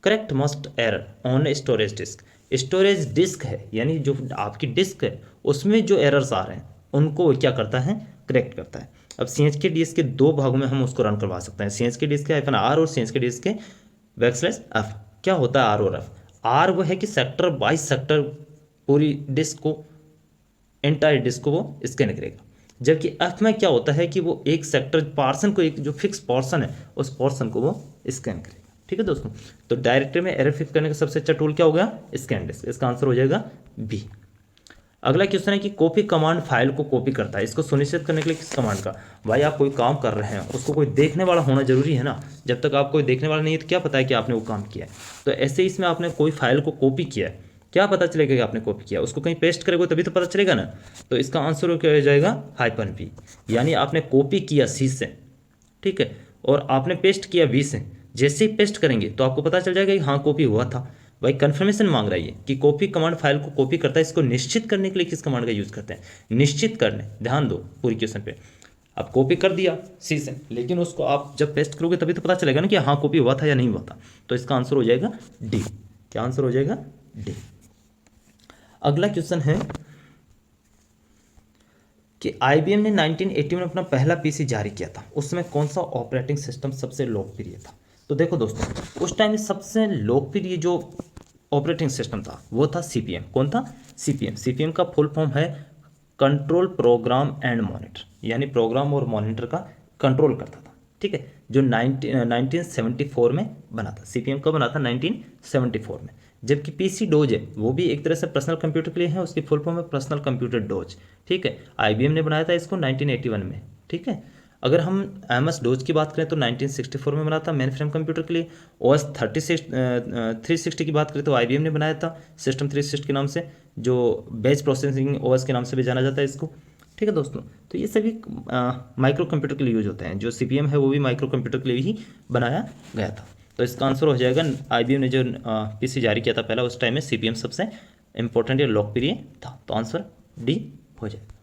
correct must error on storage disk. Storage disk है यानी जो आपकी डिस्क है उसमें जो एरर्स आ रहे हैं उनको क्या करता है, करेक्ट करता है। अब CHK-DSK के दो भागों में हम उसको रन करवा सकते हैं, CHK-DSK -R और CHK-DSK/F। क्या होता है आर और एफ? आर वो है कि सेक्टर बाई सेक्टर पूरी डिस्क को, एंटायर डिस्क को वो स्कैन करेगा, जबकि एफ में क्या होता है कि वो एक सेक्टर पार्सन को, एक जो फिक्स पोर्शन है उस पोर्शन को वो स्कैन करेगा। ठीक है दोस्तों, तो डायरेक्टरी में एरर फिक्स करने का सबसे अच्छा टूल क्या हो गया, स्कैन डिस्क। इसका आंसर हो जाएगा बी। अगला क्वेश्चन है कि कॉपी कमांड फाइल को कॉपी करता है, इसको सुनिश्चित करने के लिए किस कमांड का? भाई आप कोई काम कर रहे हैं उसको कोई देखने वाला होना जरूरी है ना, जब तक आप कोई देखने वाला नहीं है तो क्या पता है कि आपने वो काम किया है। तो ऐसे ही इसमें आपने कोई फाइल को कॉपी किया है, क्या पता चलेगा कि आपने कॉपी किया, उसको कहीं पेस्ट करेगा तभी तो पता चलेगा ना। तो इसका आंसर क्या हो जाएगा, -B, यानी आपने कॉपी किया C से, ठीक है, और आपने पेस्ट किया B से। जैसे ही पेस्ट करेंगे तो आपको पता चल जाएगा कि हाँ कॉपी हुआ था। भाई कंफर्मेशन मांग रहा है ये कि कॉपी कमांड फाइल को कॉपी करता है, इसको निश्चित करने के लिए किस कमांड का यूज करते हैं, निश्चित करने। ध्यान दो पूरी क्वेश्चन पे, आप कॉपी कर दिया C से, लेकिन उसको आप जब पेस्ट करोगे तभी तो पता चलेगा ना कि हाँ कॉपी हुआ था या नहीं हुआ था। तो इसका आंसर हो जाएगा D। क्या आंसर हो जाएगा, D। अगला क्वेश्चन है कि IBM ने 1980 में अपना पहला PC जारी किया था, उसमें कौन सा ऑपरेटिंग सिस्टम सबसे लोकप्रिय था? तो देखो दोस्तों, उस टाइम में सबसे लोकप्रिय जो ऑपरेटिंग सिस्टम था वो था CPM। कौन था, CPM। CPM का फुल फॉर्म है कंट्रोल प्रोग्राम एंड मॉनिटर, यानी प्रोग्राम और मॉनिटर का कंट्रोल करता था। ठीक है, जो 1974 में बना था। CPM कब बना था, 1974 में। जबकि PC डोज है वो भी एक तरह से पर्सनल कंप्यूटर के लिए है, उसकी फुल फॉर्म है पर्सनल कंप्यूटर डोज। ठीक है, IBM ने बनाया था इसको 1981 में। ठीक है, अगर हम MS डोज की बात करें तो 1964 में बना था मेन फ्रेम कंप्यूटर के लिए। OS 360 की बात करें तो IBM ने बनाया था सिस्टम 360 के नाम से, जो बेस प्रोसेसिंग OS के नाम से भी जाना जाता है इसको। ठीक है दोस्तों, तो ये सभी माइक्रो कंप्यूटर के लिए यूज होते हैं। जो CPM है वो भी माइक्रो कंप्यूटर के लिए ही बनाया गया था। तो इसका आंसर हो जाएगा, IBM ने जो PC जारी किया था पहला, उस टाइम में CPM सबसे इंपॉर्टेंट या लोकप्रिय था। तो आंसर D हो जाएगा।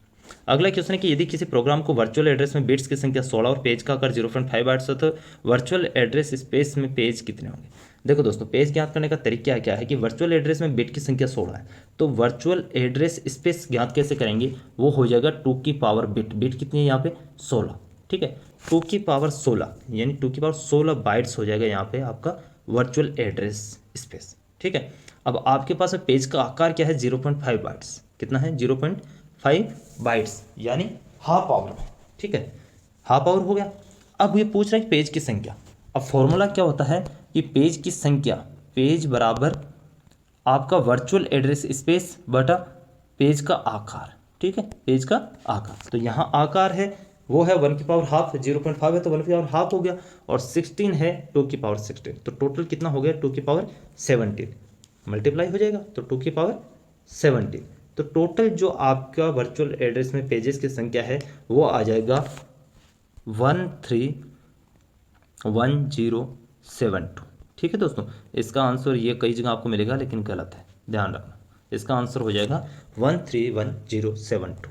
अगला क्वेश्चन है कि यदि किसी प्रोग्राम को वर्चुअल एड्रेस में बिट्स की संख्या 16 और पेज का आकार 0.5 बाइट्स हो तो वर्चुअल एड्रेस स्पेस में पेज कितने होंगे? देखो दोस्तों, पेज ज्ञात करने का तरीका क्या है कि वर्चुअल एड्रेस में बिट की संख्या 16 है, तो वर्चुअल एड्रेस स्पेस ज्ञात कैसे करेंगे, वो हो जाएगा 2 की पावर बिट। बिट कितनी है यहाँ पे, 16। ठीक है, 2 की पावर 16 यानी 2 की पावर 16 बाइट्स हो जाएगा यहाँ पे आपका वर्चुअल एड्रेस स्पेस। ठीक है, अब आपके पास पेज का आकार क्या है, 0.5 बाइट्स। कितना है, 0.5 बाइट्स, यानी हाफ पावर। ठीक है, हाफ पावर हो गया। अब ये पूछ रहा है पेज की संख्या। अब फॉर्मूला क्या होता है कि पेज की संख्या, पेज बराबर आपका वर्चुअल एड्रेस स्पेस बटा पेज का आकार। ठीक है, पेज का आकार। तो यहाँ आकार है वो है 1 की पावर हाफ, 0.5 है तो 1 की पावर हाफ हो गया, और 16 है 2 की पावर 16, तो टोटल कितना हो गया 2 की पावर 17, मल्टीप्लाई हो जाएगा तो 2 की पावर 17। तो टोटल जो आपका वर्चुअल एड्रेस में पेजेस की संख्या है वो आ जाएगा 131072। ठीक है दोस्तों, इसका आंसर ये कई जगह आपको मिलेगा लेकिन गलत है, ध्यान रखना। इसका आंसर हो जाएगा 131072।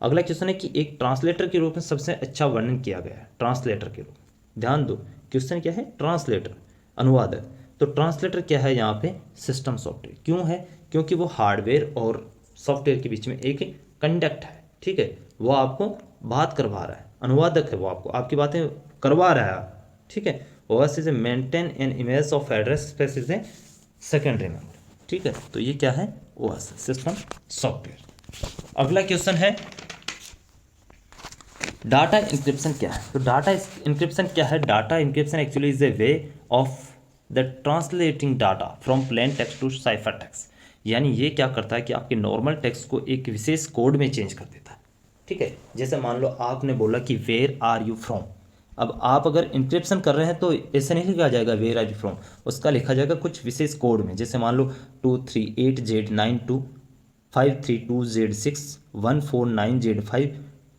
अगला क्वेश्चन है कि एक ट्रांसलेटर के रूप में सबसे अच्छा वर्णन किया गया है, ट्रांसलेटर के रूप में, ध्यान दो क्वेश्चन क्या है, ट्रांसलेटर अनुवादक। तो ट्रांसलेटर क्या है यहाँ पे, सिस्टम सॉफ्टवेयर। क्यों है, क्योंकि वो हार्डवेयर और सॉफ्टवेयर के बीच में एक कंडक्ट है, ठीक है, वो आपको बात करवा रहा है, अनुवादक है, वो आपको आपकी बातें करवा रहा है, ठीक है। OS is a maintain an image of address space is a secondary memory, ठीक है। तो ये क्या है, OS सिस्टम सॉफ्टवेयर। अगला क्वेश्चन है डाटा इंक्रिप्शन क्या है। तो डाटा इंक्रिप्शन क्या है, data encryption actually is a way of the translating data from plain text to cipher text. यानी ये क्या करता है कि आपके नॉर्मल टेक्स्ट को एक विशेष कोड में चेंज कर देता है, ठीक है। जैसे मान लो आपने बोला कि वेयर आर यू फ्रॉम, अब आप अगर इंक्रिप्शन कर रहे हैं तो ऐसे नहीं लिखा जाएगा वेयर आर यू फ्रॉम, उसका लिखा जाएगा कुछ विशेष कोड में। जैसे मान लो 238Z9252Z61491Z5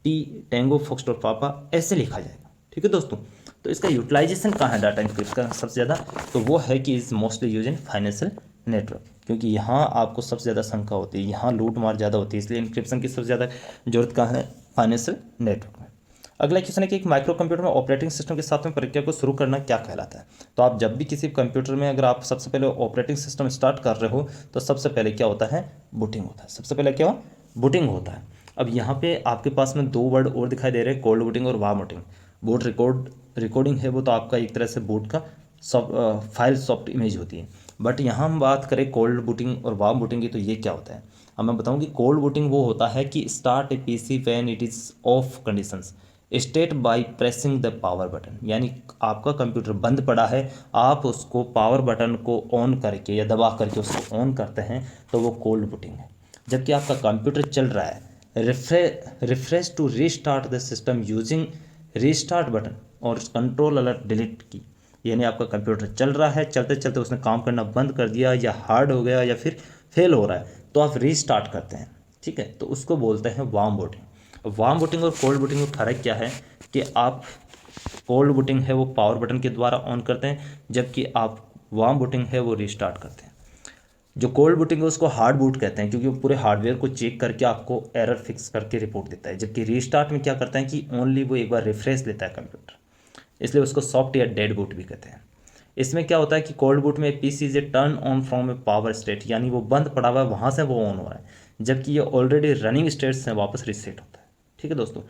टी टैंगो फोक्सट्रॉट पापा, ऐसे लिखा जाएगा, ठीक है दोस्तों। तो इसका यूटिलाइजेशन कहाँ है डाटा इंक्रिप्शन का सबसे ज़्यादा, तो वो है कि is mostly use in financial network, क्योंकि यहाँ आपको सबसे ज़्यादा शंका होती है, यहाँ लूट मार ज़्यादा होती है, इसलिए इंक्रिप्शन की सबसे ज़्यादा जरूरत कहाँ है, फाइनेंशियल नेटवर्क में। अगला क्वेश्चन है कि एक माइक्रो कंप्यूटर में ऑपरेटिंग सिस्टम के साथ में प्रक्रिया को शुरू करना क्या कहलाता है। तो आप जब भी किसी कंप्यूटर में अगर आप सबसे पहले ऑपरेटिंग सिस्टम स्टार्ट कर रहे हो तो सबसे पहले क्या होता है, बूटिंग होता है। सबसे पहले क्या, बूटिंग होता है। अब यहाँ पे आपके पास में 2 वर्ड और दिखाई दे रहे हैं, कोल्ड बूटिंग और वार्म बूटिंग। बूट रिकॉर्डिंग है वो तो आपका एक तरह से बूट का फाइल सॉफ्ट इमेज होती है, बट यहाँ हम बात करें कोल्ड बूटिंग और वार्म बूटिंग की, तो ये क्या होता है। अब मैं बताऊँ कि कोल्ड बूटिंग वो होता है कि start A PC when it is of conditions state by pressing the power button. यानी आपका कंप्यूटर बंद पड़ा है, आप उसको पावर बटन को ऑन करके या दबा करके उसको ऑन करते हैं तो वो कोल्ड बूटिंग है। जबकि आपका कंप्यूटर चल रहा है, refresh to restart the system using restart button और कंट्रोल अलर्ट डिलीट की। यानी आपका कंप्यूटर चल रहा है, चलते चलते उसने काम करना बंद कर दिया या हार्ड हो गया या फिर फेल हो रहा है तो आप रीस्टार्ट करते हैं, ठीक है। तो उसको बोलते हैं वार्म बूटिंग। वार्म बूटिंग और कोल्ड बूटिंग में फ़र्क क्या है कि आप कोल्ड बूटिंग है वो पावर बटन के द्वारा ऑन करते हैं, जबकि आप वार्म बूटिंग है वो रीस्टार्ट करते हैं। जो कोल्ड बूटिंग है उसको हार्ड बूट कहते हैं, क्योंकि वो पूरे हार्डवेयर को चेक करके आपको एरर फिक्स करके रिपोर्ट देता है। जबकि रीस्टार्ट में क्या करता है कि ओनली वो एक बार रिफ्रेश लेता है कंप्यूटर, इसलिए उसको सॉफ्ट या डेड बूट भी कहते हैं। इसमें क्या होता है कि कोल्ड बूट में PC से turn on from A power state, यानी वो बंद पड़ा हुआ है वहाँ से वो ऑन हो रहा है, जबकि ये ऑलरेडी रनिंग स्टेट से वापस रीसेट होता है, ठीक है दोस्तों।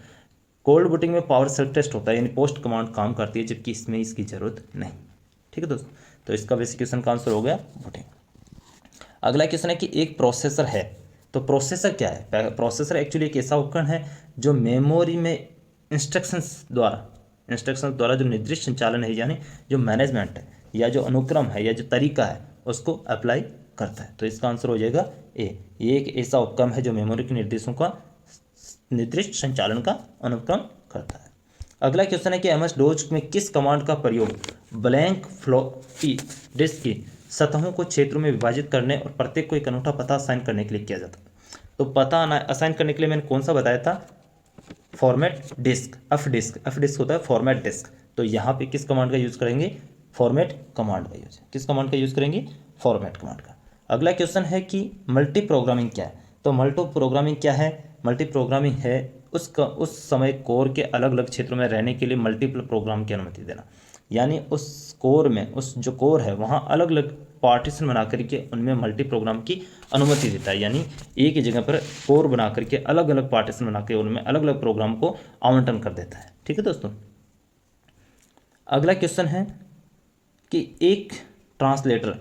कोल्ड बूटिंग में पावर सेल्फ टेस्ट होता है, यानी पोस्ट कमांड काम करती है, जबकि इसमें इसकी ज़रूरत नहीं, ठीक है दोस्तों। तो इसका बेसिक क्वेश्चन का आंसर हो गया बूटिंग। अगला क्वेश्चन है कि एक प्रोसेसर है, तो प्रोसेसर क्या है। प्रोसेसर एक्चुअली एक ऐसा उपकरण है जो मेमोरी में इंस्ट्रक्शंस द्वारा जो निर्दिष्ट संचालन है, यानी जो मैनेजमेंट है या जो अनुक्रम है या जो तरीका है उसको अप्लाई करता है। तो इसका आंसर हो जाएगा ए। ये एक ऐसा उपकरण है जो मेमोरी के निर्देशों का निर्दिष्ट संचालन का अनुक्रम करता है। अगला क्वेश्चन है कि MS-DOS में किस कमांड का प्रयोग ब्लैंक फ्लॉपी डिस्क की सतहों को क्षेत्रों में विभाजित करने और प्रत्येक को एक अनूठा पता असाइन करने के लिए किया जाता है। तो पता असाइन करने के लिए मैंने कौन सा बताया था, फॉर्मेट डिस्क, एफ डिस्क होता है फॉर्मेट डिस्क। तो यहाँ पे किस कमांड का यूज़ करेंगे, फॉर्मेट कमांड का यूज, किस कमांड का यूज़ करेंगे, फॉर्मेट कमांड का। अगला क्वेश्चन है कि मल्टी प्रोग्रामिंग क्या है। तो मल्टी प्रोग्रामिंग क्या है, मल्टी प्रोग्रामिंग है उस समय कोर के अलग अलग क्षेत्रों में रहने के लिए मल्टीपल प्रोग्राम की अनुमति देना। यानी उस कोर में, उस जो कोर है वहाँ अलग अलग पार्टीशन बना करके उनमें मल्टी प्रोग्राम की अनुमति देता है। यानी एक ही जगह पर कोर बना करके अलग अलग पार्टीशन बना के उनमें अलग अलग प्रोग्राम को आवंटन कर देता है, ठीक है दोस्तों। अगला क्वेश्चन है कि एक ट्रांसलेटर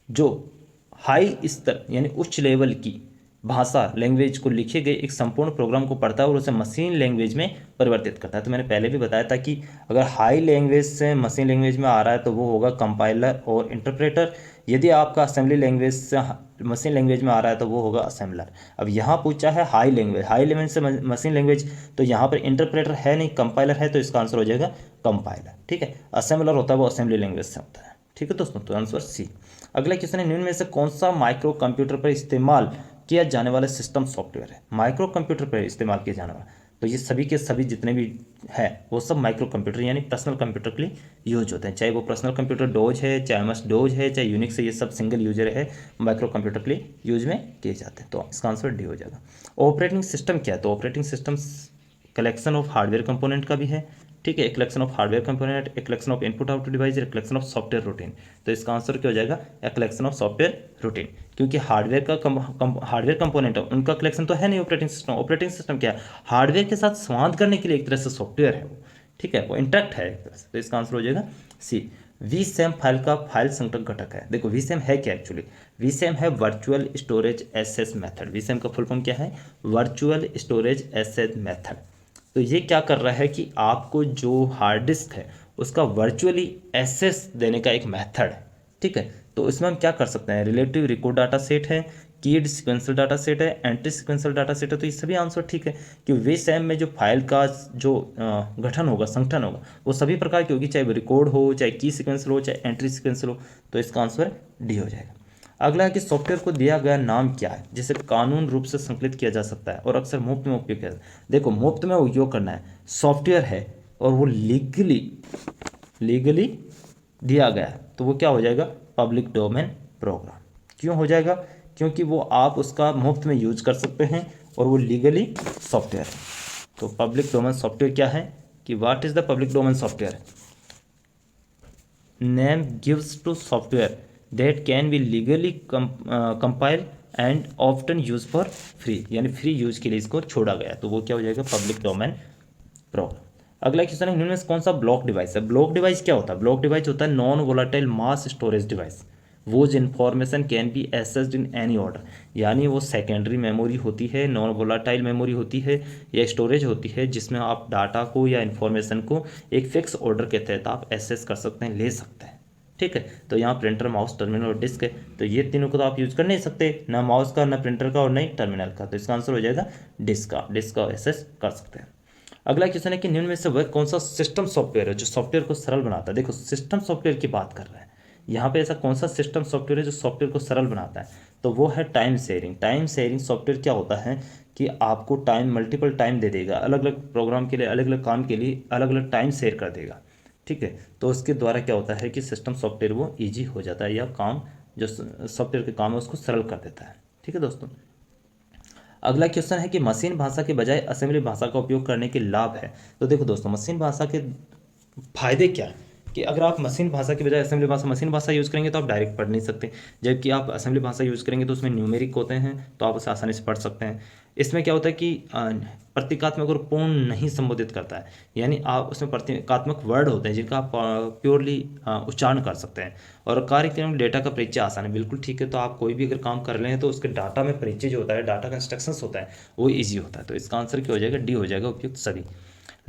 जो हाई स्तर यानी उच्च लेवल की भाषा लैंग्वेज को लिखे गए एक संपूर्ण प्रोग्राम को पढ़ता है और उसे मशीन लैंग्वेज में परिवर्तित करता है। तो मैंने पहले भी बताया था कि अगर हाई लैंग्वेज से मशीन लैंग्वेज में आ रहा है तो वो होगा कंपाइलर और इंटरप्रेटर। यदि आपका असेंबली लैंग्वेज से मशीन लैंग्वेज में आ रहा है तो वो होगा असेंबलर। अब यहाँ पूछा है हाई लैंग्वेज से मशीन लैंग्वेज, तो यहाँ पर इंटरप्रेटर है नहीं, कंपाइलर है, तो इसका आंसर हो जाएगा कंपाइलर। ठीक है, असेंबलर होता है वो असेंबली लैंग्वेज से होता है। ठीक है दोस्तों, तो आंसर सी। अगला क्वेश्चन है, निम्न में से कौन सा माइक्रो कंप्यूटर पर इस्तेमाल किया जाने वाला सिस्टम सॉफ्टवेयर है? माइक्रो कंप्यूटर पर इस्तेमाल किया जाने वाला, तो ये सभी के सभी जितने भी है वो सब माइक्रो कंप्यूटर यानी पर्सनल कंप्यूटर के लिए यूज होते हैं। चाहे वो पर्सनल कंप्यूटर डोज है, चाहे एमएस डोज है, चाहे यूनिक्स है, ये सब सिंगल यूजर है, माइक्रो कंप्यूटर के लिए यूज में किए जाते हैं। तो इसका आंसर डी हो जाएगा। ऑपरेटिंग सिस्टम क्या है? तो operating system collection of hardware component का भी है। ठीक है, एक कलेक्शन ऑफ हार्डवेयर कंपोनेंट, एक collection of input output device, एक कलेक्शन ऑफ सॉफ्टवेयर रूटीन। तो इसका आंसर क्या हो जाएगा? एक कलेक्शन ऑफ सॉफ्टवेयर रूटीन, क्योंकि हार्डवेयर का हार्डवेयर कंपोनेंट है उनका कलेक्शन तो है नहीं ऑपरेटिंग सिस्टम। ऑपरेटिंग सिस्टम क्या है? हार्डवेयर के साथ संवाद करने के लिए एक तरह से सॉफ्टवेयर है वो। ठीक है, वो इंटैक्ट है एक तरह से। तो इसका आंसर हो जाएगा सी। वीसेम फाइल का फाइल संगठन घटक है। देखो वीसेम है क्या एक्चुअली? वीसेम है virtual storage access method. VSAM का फुल फॉर्म क्या है? Virtual storage access method. तो ये क्या कर रहा है कि आपको जो हार्ड डिस्क है उसका वर्चुअली एक्सेस देने का एक मेथड है। ठीक है, तो इसमें हम क्या कर सकते हैं? रिलेटिव रिकॉर्ड डाटा सेट है, कीड सिक्वेंशियल डाटा सेट है, एंटी सिक्वेंशियल डाटा सेट है। तो ये सभी आंसर ठीक है कि वीसेम में जो फाइल का जो गठन होगा, संगठन होगा, वो सभी प्रकार की होगी, चाहे वो रिकॉर्ड हो, चाहे की सिक्वेंशियल हो, चाहे एंट्री सिक्वेंशियल हो। तो इसका आंसर डी हो जाएगा। अगला है कि सॉफ्टवेयर को दिया गया नाम क्या है जिसे कानून रूप से संकलित किया जा सकता है और अक्सर मुफ्त में उपयोग किया जाता है? देखो मुफ्त में उपयोग करना है, सॉफ्टवेयर है और वो लीगली दिया गया है, तो वो क्या हो जाएगा? Public domain program. क्यों हो जाएगा? क्योंकि वो आप उसका मुफ्त में यूज कर सकते हैं और वो लीगली सॉफ्टवेयर है। तो पब्लिक डोमेन सॉफ्टवेयर क्या है कि what is the public domain software? Name gives to software that can be legally compile and often use for free, यानी फ्री यूज के लिए इसको छोड़ा गया, तो वो क्या हो जाएगा? Public domain program. अगला क्वेश्चन है, इनमें से कौन सा ब्लॉक डिवाइस है? ब्लॉक डिवाइस क्या होता है? ब्लॉक डिवाइस होता है non volatile mass storage device whose information can be accessed in any order, यानी वो सेकेंडरी मेमोरी होती है, नॉन वोलाटाइल मेमोरी होती है या स्टोरेज होती है जिसमें आप डाटा को या इन्फॉर्मेशन को एक फिक्स ऑर्डर के तहत आप एसेस कर सकते हैं, ले सकते हैं। ठीक है, तो यहाँ प्रिंटर, माउस, टर्मिनल और डिस्क है, तो ये तीनों को तो आप यूज कर नहीं सकते, ना माउस का, ना प्रिंटर का और ना ही टर्मिनल का। तो इसका आंसर हो जाएगा डिस्क का एसेस कर सकते हैं। अगला क्वेश्चन है कि निम्न में से वह कौन सा सिस्टम सॉफ्टवेयर है जो सॉफ्टवेयर को सरल बनाता है? देखो सिस्टम सॉफ्टवेयर की बात कर रहे हैं यहाँ पे, ऐसा कौन सा सिस्टम सॉफ्टवेयर है जो सॉफ्टवेयर को सरल बनाता है? तो वो है time sharing. Time sharing software क्या होता है कि आपको टाइम, मल्टीपल टाइम दे देगा, अलग अलग प्रोग्राम के लिए, अलग अलग काम के लिए अलग अलग टाइम शेयर कर देगा। ठीक है, तो उसके द्वारा क्या होता है कि सिस्टम सॉफ्टवेयर वो ईजी हो जाता है, या काम जो सॉफ्टवेयर के काम है उसको सरल कर देता है। ठीक है दोस्तों, अगला क्वेश्चन है कि मशीन भाषा के बजाय असेंबली भाषा का उपयोग करने के लाभ है। तो देखो दोस्तों, मशीन भाषा के फायदे क्या है कि अगर आप मशीन भाषा के बजाय असेंबली भाषा, मशीन भाषा यूज़ करेंगे तो आप डायरेक्ट पढ़ नहीं सकते, जबकि आप असेंबली भाषा यूज़ करेंगे तो उसमें न्यूमेरिक होते हैं तो आप उसे आसानी से पढ़ सकते हैं। इसमें क्या होता है कि प्रतीकात्मक और पूर्ण नहीं संबोधित करता है, यानी आप उसमें प्रतीकात्मक वर्ड होते हैं जिनका आप प्योरली उच्चारण कर सकते हैं, और कार्यक्रम डेटा का परिचय आसान है। बिल्कुल ठीक है, तो आप कोई भी अगर काम कर रहे हैं तो उसके डाटा में परिचय जो होता है, डाटा का इंस्ट्रक्शंस होता है, वो ईजी होता है। तो इसका आंसर क्या हो जाएगा? डी हो जाएगा, उपयुक्त सभी।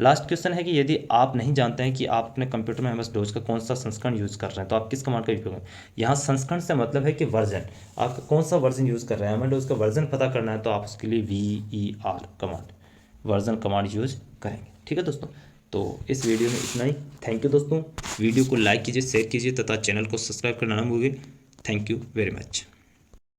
लास्ट क्वेश्चन है कि यदि आप नहीं जानते हैं कि आप अपने कंप्यूटर में एमएस डोज का कौन सा संस्करण यूज़ कर रहे हैं तो आप किस कमांड का उपयोग करें? यहाँ संस्करण से मतलब है कि वर्जन, आप कौन सा वर्जन यूज़ कर रहे हैं, एमएस डोज का वर्जन पता करना है तो आप उसके लिए VER command, version command use करेंगे। ठीक है दोस्तों, तो इस वीडियो में इतना ही। थैंक यू दोस्तों, वीडियो को लाइक कीजिए, शेयर कीजिए तथा चैनल को सब्सक्राइब करना ना भूलिए। Thank you very much.